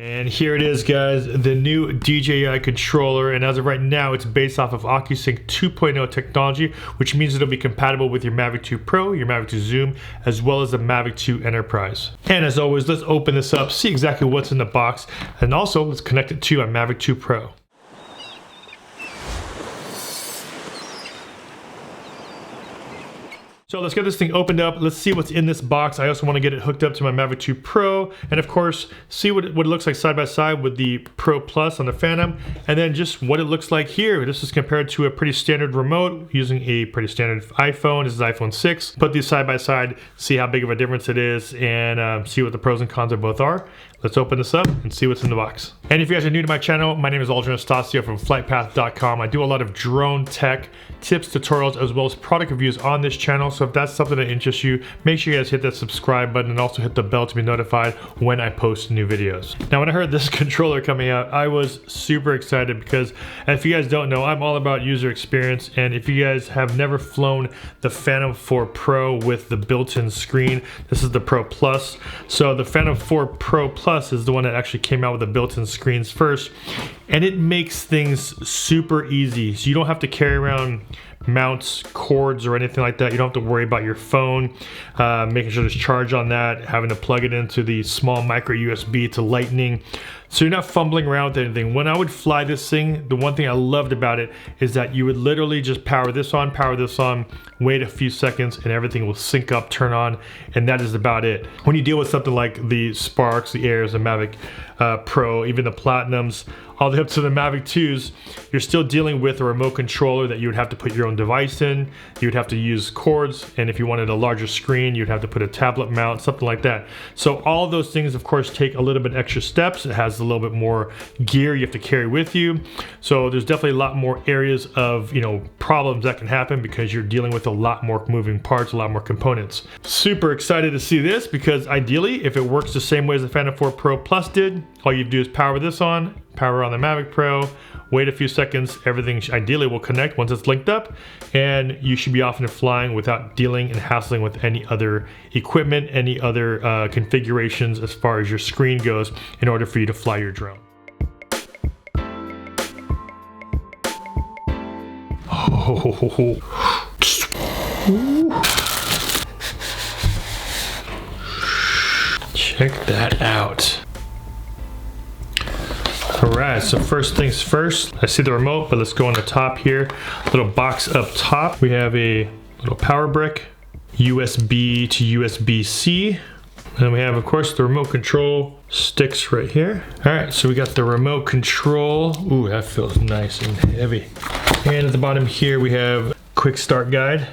And here it is, guys, the new DJI controller, and as of right now it's based off of OcuSync 2.0 technology, which means it'll be compatible with your Mavic 2 Pro, your Mavic 2 Zoom, as well as the Mavic 2 Enterprise. And as always, let's open this up, see exactly what's in the box, and also let's connect it to our Mavic 2 Pro. So let's get this thing opened up. Let's see what's in this box. I also want to get it hooked up to my Mavic 2 Pro, and of course, see what it looks like side by side with the Pro Plus on the Phantom, and then just what it looks like here. This is compared to a pretty standard remote using a pretty standard iPhone. This is iPhone 6. Put these side by side, see how big of a difference it is, and see what the pros and cons of both are. Let's open this up and see what's in the box. And if you guys are new to my channel, my name is Aldrin Estacio from FlytPath.com. I do a lot of drone tech tips, tutorials, as well as product reviews on this channel. So if that's something that interests you, make sure you guys hit that subscribe button and also hit the bell to be notified when I post new videos. Now, when I heard this controller coming out, I was super excited because, if you guys don't know, I'm all about user experience. And if you guys have never flown the Phantom 4 Pro with the built-in screen, this is the Pro Plus. So the Phantom 4 Pro Plus is the one that actually came out with the built-in screens first, and it makes things super easy. So you don't have to carry around mounts, cords, or anything like that. You don't have to worry about your phone, making sure there's charge on that, having to plug it into the small micro USB to lightning. So you're not fumbling around with anything. When I would fly this thing, the one thing I loved about it is that you would literally just power this on, wait a few seconds, and everything will sync up, turn on, and that is about it. When you deal with something like the Sparks, the Airs, the Mavic Pro, even the Platinums, all the way up to the Mavic 2s, you're still dealing with a remote controller that you would have to put your own device in. You would have to use cords, and if you wanted a larger screen, you'd have to put a tablet mount, something like that. So all of those things, of course, take a little bit extra steps. It has a little bit more gear you have to carry with you. So there's definitely a lot more areas of, problems that can happen because you're dealing with a lot more moving parts, a lot more components. Super excited to see this because ideally, if it works the same way as the Phantom 4 Pro Plus did, all you do is power this on, power on the Mavic Pro, wait a few seconds, everything ideally will connect once it's linked up, and you should be off and flying without dealing and hassling with any other equipment, any other configurations as far as your screen goes in order for you to fly your drone. Oh. Check that out. Alright, so first things first, I see the remote, but let's go on the top here. Little box up top. We have a little power brick, USB to USB-C. And we have, of course, the remote control sticks right here. Alright, so we got the remote control. Ooh, that feels nice and heavy. And at the bottom here, we have quick start guide.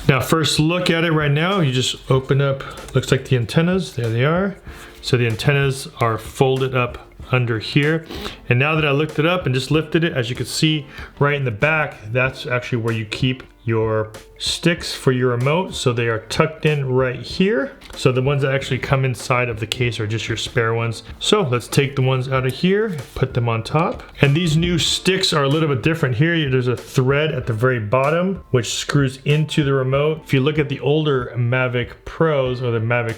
Now, first look at it right now, you just open up, looks like the antennas, there they are. So the antennas are folded up under here, and now that I looked it up and just lifted it, as you can see right in the back, that's actually where you keep your sticks for your remote. So they are tucked in right here. So the ones that actually come inside of the case are just your spare ones. So let's take the ones out of here, put them on top. And these new sticks are a little bit different here. There's a thread at the very bottom which screws into the remote. If you look at the older Mavic Pros or the Mavic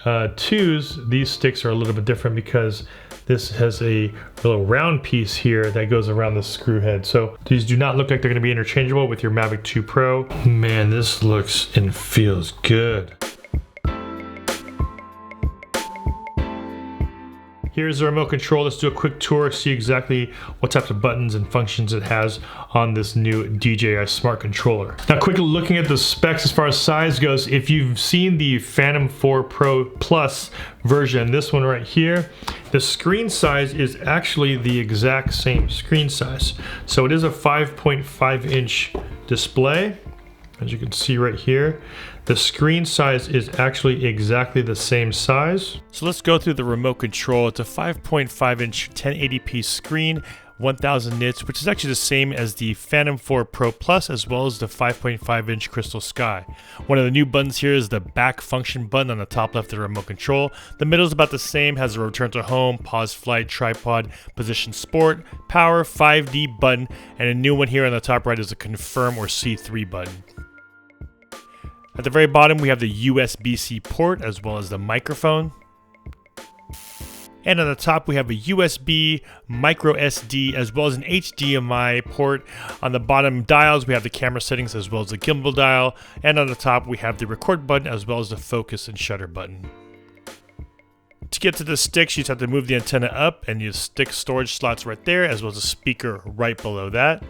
2s, these sticks are a little bit different because this has a little round piece here that goes around the screw head. So these do not look like they're going to be interchangeable with your Mavic 2 Pro. Man, this looks and feels good. Here's the remote control. Let's do a quick tour, see exactly what types of buttons and functions it has on this new DJI Smart Controller. Now, quickly looking at the specs as far as size goes, if you've seen the Phantom 4 Pro Plus version, this one right here, the screen size is actually the exact same screen size. So it is a 5.5 inch display. As you can see right here, the screen size is actually exactly the same size. So let's go through the remote control. It's a 5.5 inch 1080p screen, 1000 nits, which is actually the same as the Phantom 4 Pro Plus, as well as the 5.5 inch Crystal Sky. One of the new buttons here is the back function button on the top left of the remote control. The middle is about the same, has a return to home, pause flight, tripod, position sport, power, 5D button, and a new one here on the top right is a confirm or C3 button. At the very bottom, we have the USB-C port as well as the microphone. And on the top, we have a USB, micro SD, as well as an HDMI port. On the bottom dials, we have the camera settings as well as the gimbal dial. And on the top, we have the record button as well as the focus and shutter button. To get to the sticks, you just have to move the antenna up, and you stick storage slots right there, as well as a speaker right below that.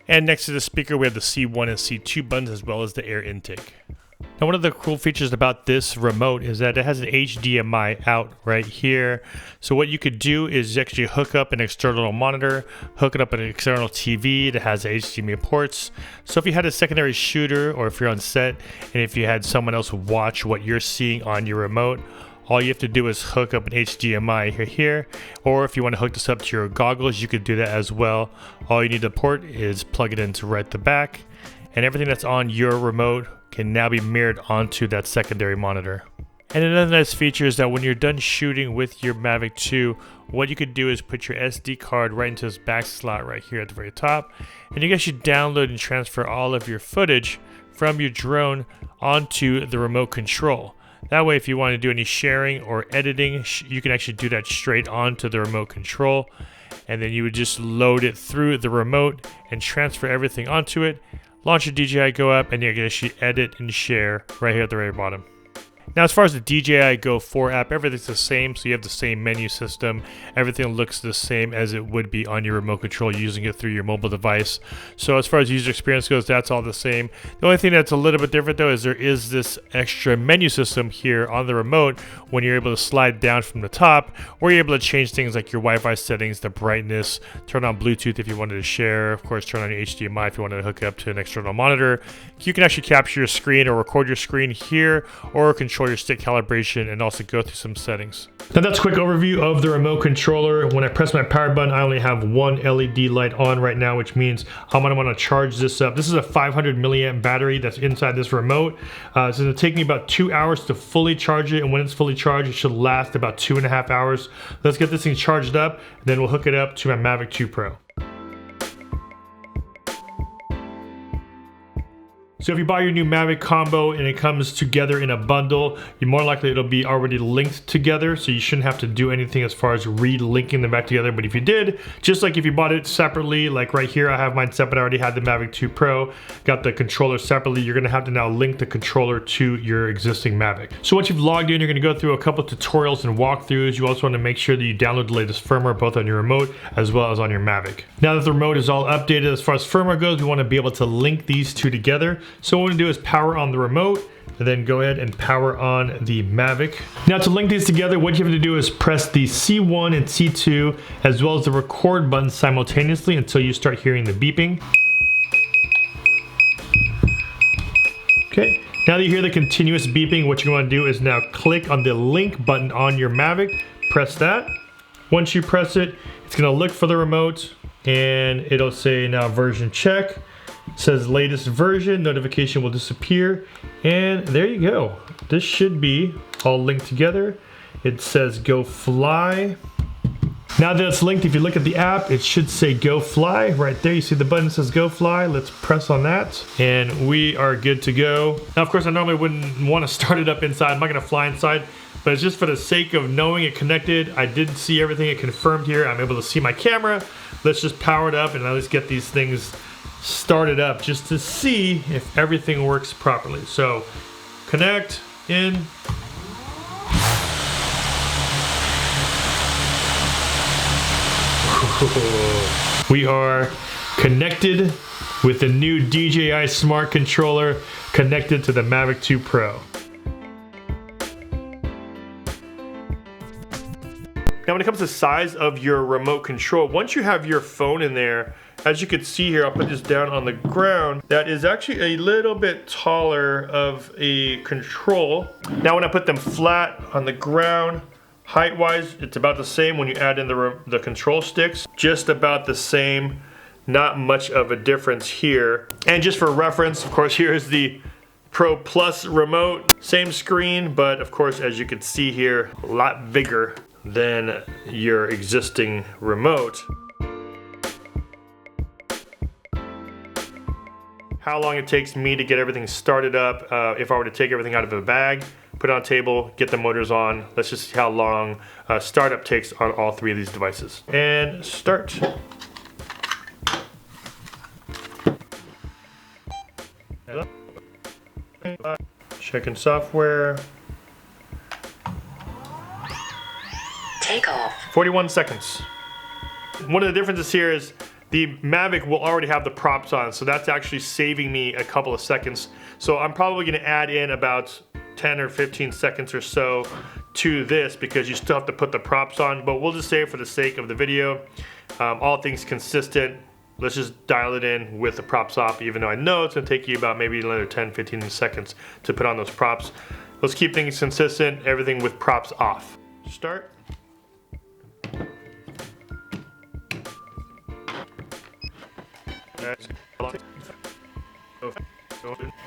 And next to the speaker, we have the C1 and C2 buttons, as well as the air intake. Now, one of the cool features about this remote is that it has an HDMI out right here. So what you could do is actually hook up an external monitor, hook it up an external TV that has HDMI ports. So if you had a secondary shooter, or if you're on set, and if you had someone else watch what you're seeing on your remote, all you have to do is hook up an HDMI here, or if you want to hook this up to your goggles, you could do that as well. All you need to port is plug it into right the back, and everything that's on your remote can now be mirrored onto that secondary monitor. And another nice feature is that when you're done shooting with your Mavic 2, what you could do is put your SD card right into this back slot right here at the very top, and you can actually download and transfer all of your footage from your drone onto the remote control. That way, if you want to do any sharing or editing, you can actually do that straight onto the remote control, and then you would just load it through the remote and transfer everything onto it. Launch your DJI Go app, and you can actually edit and share right here at the very bottom. Now, as far as the DJI Go 4 app, everything's the same, so you have the same menu system. Everything looks the same as it would be on your remote control using it through your mobile device. So as far as user experience goes, that's all the same. The only thing that's a little bit different, though, is there is this extra menu system here on the remote when you're able to slide down from the top, where you're able to change things like your Wi-Fi settings, the brightness, turn on Bluetooth if you wanted to share, of course, turn on your HDMI if you wanted to hook it up to an external monitor. You can actually capture your screen or record your screen here, or control your stick calibration, and also go through some settings. Now, that's a quick overview of the remote controller. When I press my power button, I only have one LED light on right now, which means I'm gonna wanna charge this up. This is a 500 milliamp battery that's inside this remote. So it'll take me about 2 hours to fully charge it, and when it's fully charged, it should last about 2.5 hours. Let's get this thing charged up, and then we'll hook it up to my Mavic 2 Pro. So if you buy your new Mavic combo and it comes together in a bundle, you're more likely it'll be already linked together, so you shouldn't have to do anything as far as re-linking them back together. But if you did, just like if you bought it separately, like right here, I have mine separate. I already had the Mavic 2 Pro, got the controller separately. You're gonna have to now link the controller to your existing Mavic. So once you've logged in, you're gonna go through a couple tutorials and walkthroughs. You also wanna make sure that you download the latest firmware, both on your remote as well as on your Mavic. Now that the remote is all updated as far as firmware goes, we wanna be able to link these two together. So what we're gonna do is power on the remote, and then go ahead and power on the Mavic. Now, to link these together, what you have to do is press the C1 and C2 as well as the record button simultaneously until you start hearing the beeping. Okay, now that you hear the continuous beeping, what you're going to do is now click on the link button on your Mavic, press that. Once you press it, it's going to look for the remote, and it'll say now version check. It says latest version, notification will disappear, and there you go. This should be all linked together. It says go fly. Now that it's linked, if you look at the app, it should say go fly right there. You see the button that says go fly. Let's press on that, and we are good to go. Now, of course, I normally wouldn't want to start it up inside. I'm not gonna fly inside, but it's just for the sake of knowing it connected. I did see everything it confirmed here. I'm able to see my camera. Let's just power it up and let's get these things started up just to see if everything works properly. So connect in. We are connected with the new DJI Smart Controller connected to the Mavic 2 Pro. Now, when it comes to size of your remote control, once you have your phone in there, as you can see here, I'll put this down on the ground, that is actually a little bit taller of a control. Now, when I put them flat on the ground, height-wise, it's about the same. When you add in the control sticks, just about the same. Not much of a difference here. And just for reference, of course, here's the Pro Plus remote. Same screen, but of course, as you can see here, a lot bigger than your existing remote. How long it takes me to get everything started up if I were to take everything out of a bag. put it on a table, get the motors on. Let's just see how long startup takes on all three of these devices. And start. Checking software. Take off. 41 seconds. One of the differences here is the Mavic will already have the props on, so that's actually saving me a couple of seconds. So I'm probably gonna add in about 10 or 15 seconds or so to this because you still have to put the props on, but we'll just say for the sake of the video, all things consistent, let's just dial it in with the props off, even though I know it's gonna take you about maybe another 10, 15 seconds to put on those props. Let's keep things consistent, everything with props off. Start.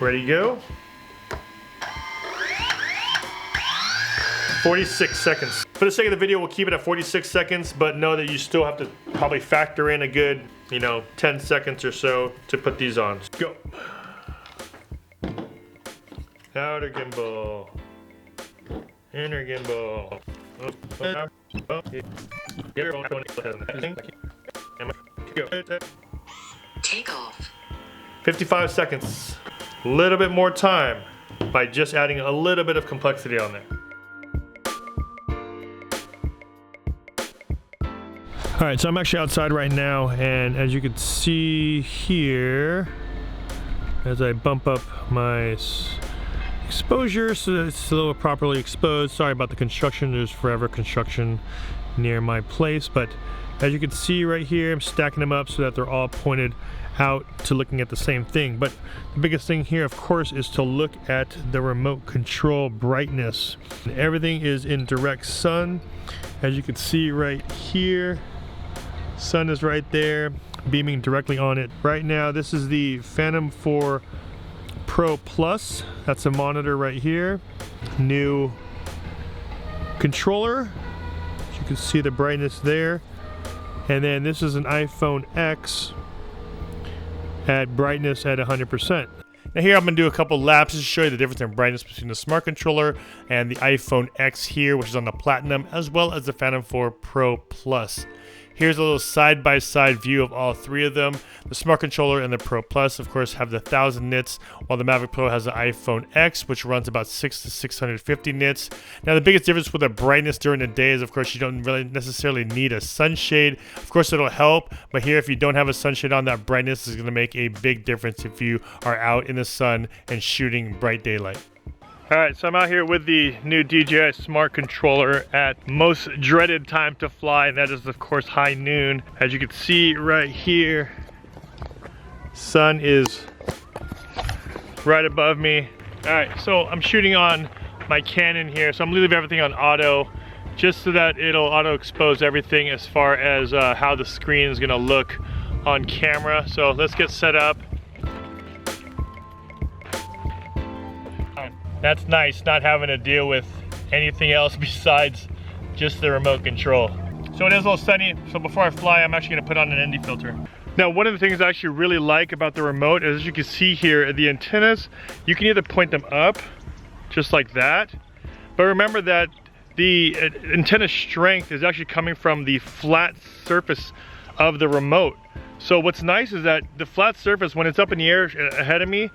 Ready to go? 46 seconds. For the sake of the video, we'll keep it at 46 seconds, but know that you still have to probably factor in a good, 10 seconds or so to put these on. Go. Outer gimbal. Inner gimbal. Go. Take off. 55 seconds. A little bit more time by just adding a little bit of complexity on there. All right, so I'm actually outside right now, and as you can see here, as I bump up my exposure so that it's a little properly exposed. Sorry about the construction, there's forever construction near my place, but as you can see right here, I'm stacking them up so that they're all pointed out to looking at the same thing. But the biggest thing here, of course, is to look at the remote control brightness. Everything is in direct sun. As you can see right here, sun is right there, beaming directly on it. Right now, this is the Phantom 4 Pro Plus. That's a monitor right here. New controller. As you can see the brightness there. And then this is an iPhone X at brightness at 100%. Now here I'm gonna do a couple laps to show you the difference in brightness between the Smart Controller and the iPhone X here, which is on the Platinum, as well as the Phantom 4 Pro Plus. Here's a little side-by-side view of all three of them. The Smart Controller and the Pro Plus, of course, have the 1000 nits, while the Mavic Pro has the iPhone X, which runs about 600 to 650 nits. Now, the biggest difference with the brightness during the day is, of course, you don't really necessarily need a sunshade. Of course, it'll help, but here, if you don't have a sunshade on, that brightness is going to make a big difference if you are out in the sun and shooting bright daylight. Alright, so I'm out here with the new DJI Smart Controller at most dreaded time to fly, and that is of course high noon. As you can see right here, sun is right above me. Alright, so I'm shooting on my Canon here, so I'm leaving everything on auto just so that it'll auto expose everything as far as how the screen is going to look on camera. So let's get set up. That's nice, not having to deal with anything else besides just the remote control. So it is a little sunny, so before I fly, I'm actually gonna put on an ND filter. Now, one of the things I actually really like about the remote is, as you can see here, the antennas, you can either point them up, just like that, but remember that the antenna strength is actually coming from the flat surface of the remote. So what's nice is that the flat surface, when it's up in the air ahead of me,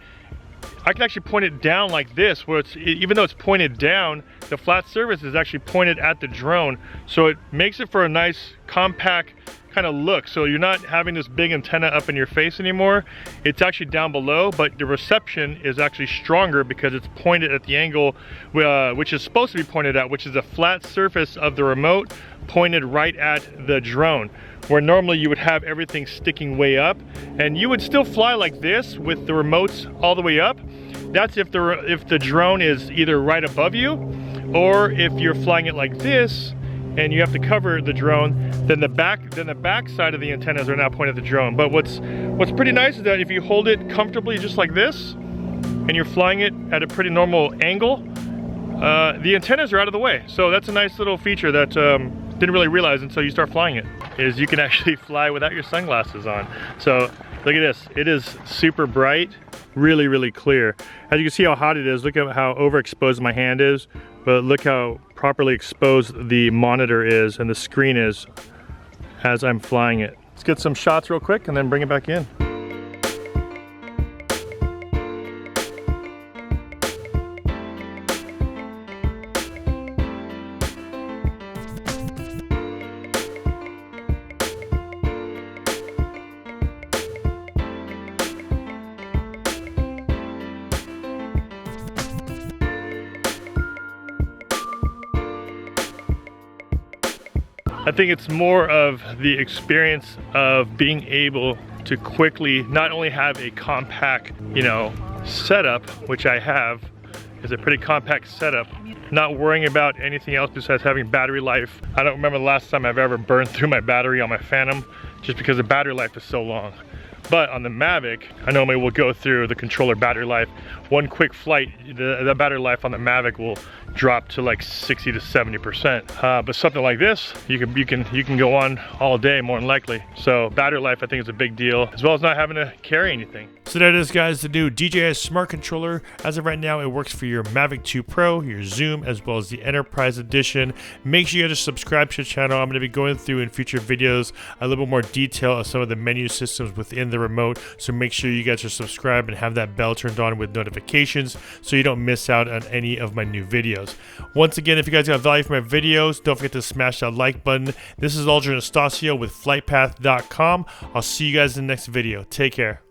I can actually point it down like this, where even though it's pointed down, the flat surface is actually pointed at the drone. So it makes it for a nice compact kind of look. So you're not having this big antenna up in your face anymore. It's actually down below, but the reception is actually stronger because it's pointed at the angle which is supposed to be pointed at, which is the flat surface of the remote pointed right at the drone. Where normally you would have everything sticking way up, and you would still fly like this with the remotes all the way up. That's if the drone is either right above you, or if you're flying it like this and you have to cover the drone, then the back side of the antennas are now pointed at the drone. But what's pretty nice is that if you hold it comfortably just like this, and you're flying it at a pretty normal angle, the antennas are out of the way. So that's a nice little feature that didn't really realize until you start flying it, is you can actually fly without your sunglasses on. So Look at this, it is super bright, really clear. As you can see how hot it is, look at how overexposed my hand is, but look how properly exposed the monitor is and the screen is as I'm flying it. Let's get some shots real quick and then bring it back in. I think it's more of the experience of being able to quickly not only have a compact, you know, setup, which I have, is a pretty compact setup, not worrying about anything else besides having battery life. I don't remember the last time I've ever burned through my battery on my Phantom just because the battery life is so long. But on the Mavic, I normally will go through the controller battery life. One quick flight, the battery life on the Mavic will drop to like 60 to 70%. But something like this, you can go on all day more than likely. So battery life I think is a big deal, as well as not having to carry anything. So that is, guys, the new DJI Smart Controller. As of right now, it works for your Mavic 2 Pro, your Zoom, as well as the Enterprise Edition. Make sure you guys subscribe to the channel. I'm going to be going through in future videos a little bit more detail of some of the menu systems within the remote. So make sure you guys are subscribed and have that bell turned on with notifications so you don't miss out on any of my new videos. Once again, if you guys got value from my videos, don't forget to smash that like button. This is Aldrin Anastacio with FlytPath.com. I'll see you guys in the next video. Take care.